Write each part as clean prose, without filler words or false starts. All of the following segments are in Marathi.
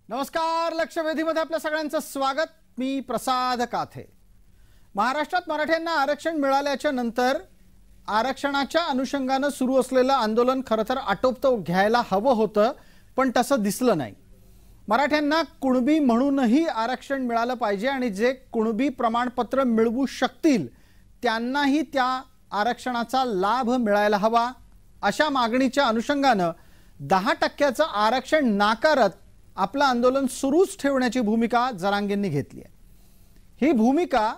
नमस्कार, लक्षवेधीमध्ये आपल्या सगळ्यांचं स्वागत। मी प्रसाद काथे। महाराष्ट्रात मराठ्यांना आरक्षण मिळाल्याच्या नंतर आरक्षणाच्या अनुषंगाने सुरू असलेलं आंदोलन खरतर आटोपतं घ्यायला हवं होतं, पण तसं दिसलं नाही। मराठ्यांना कुणबी म्हणूनही आरक्षण मिळालं पाहिजे आणि जे कुणबी प्रमाणपत्र मिळवू शकतील त्यांनाही त्या आरक्षणाचा लाभ मिळायला हवा। अशा मागणीच्या अनुषंगाने 10% आरक्षण नाकारत आपलं आंदोलन सुरूच ठेवण्याची भूमिका जरांगेंनी घेतली आहे। ही भूमिका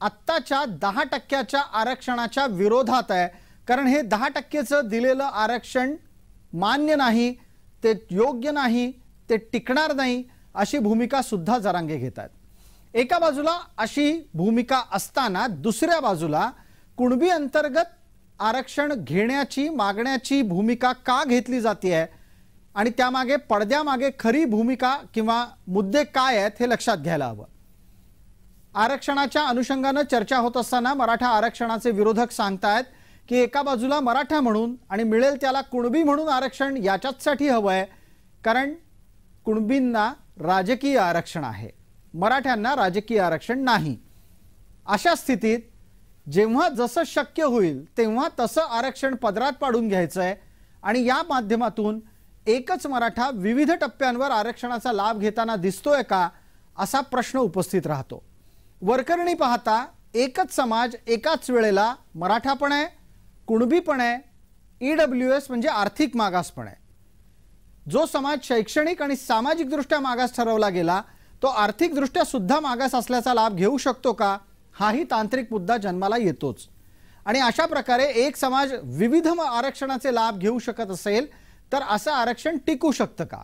आत्ताच्या 10% आरक्षणाच्या विरोधात आहे, कारण हे 10%चं दिलेलं आरक्षण मान्य नाही, ते योग्य नाही, ते टिकणार नाही अशी भूमिका सुद्धा जरांगे घेतात। एका बाजूला अशी भूमिका असताना दुसऱ्या बाजूला कुणबी अंतर्गत आरक्षण घेण्याची मागण्याची भूमिका का घेतली जाते आहे आणि त्यामागे पडद्यामागे खरी भूमिका किंवा मुद्दे काय आहेत हे लक्षात घ्यायला हवं। आरक्षणाच्या अनुषंगाने चर्चा होत असताना मराठा आरक्षणाचे विरोधक सांगतात की एका बाजूला मराठा म्हणून आणि मिळेल त्याला कुणबी म्हणून आरक्षण याच्यासाठी हवं आहे, कारण कुणबींना राजकीय आरक्षण आहे, मराठ्यांना राजकीय आरक्षण नाही। अशा स्थितीत जेव्हा जसं शक्य होईल तेव्हा तसं आरक्षण पदरात पाडून घ्यायचं आहे आणि या माध्यमातून एकच मराठा विविध टप्प्यांवर आरक्षणाचा लाभ घेताना दिसतोय का असा प्रश्न उपस्थित राहतो। वरकरणी पाहता एकच समाज एकाच वेळेला मराठा पण आहे, कुणबी पण आहे, ईडब्ल्यूएस म्हणजे आर्थिक मागास पण आहे। जो समाज शैक्षणिक आणि सामाजिक दृष्ट्या मागास ठरवला गेला तो आर्थिक दृष्ट्या सुद्धा मागास असल्याचा लाभ घेऊ शकतो का, हाही तांत्रिक मुद्दा जन्माला येतोच। आणि अशा प्रकारे एक समाज विविध आरक्षणाचे लाभ घेऊ शकत असेल तर असं आरक्षण टिकू शकतं का?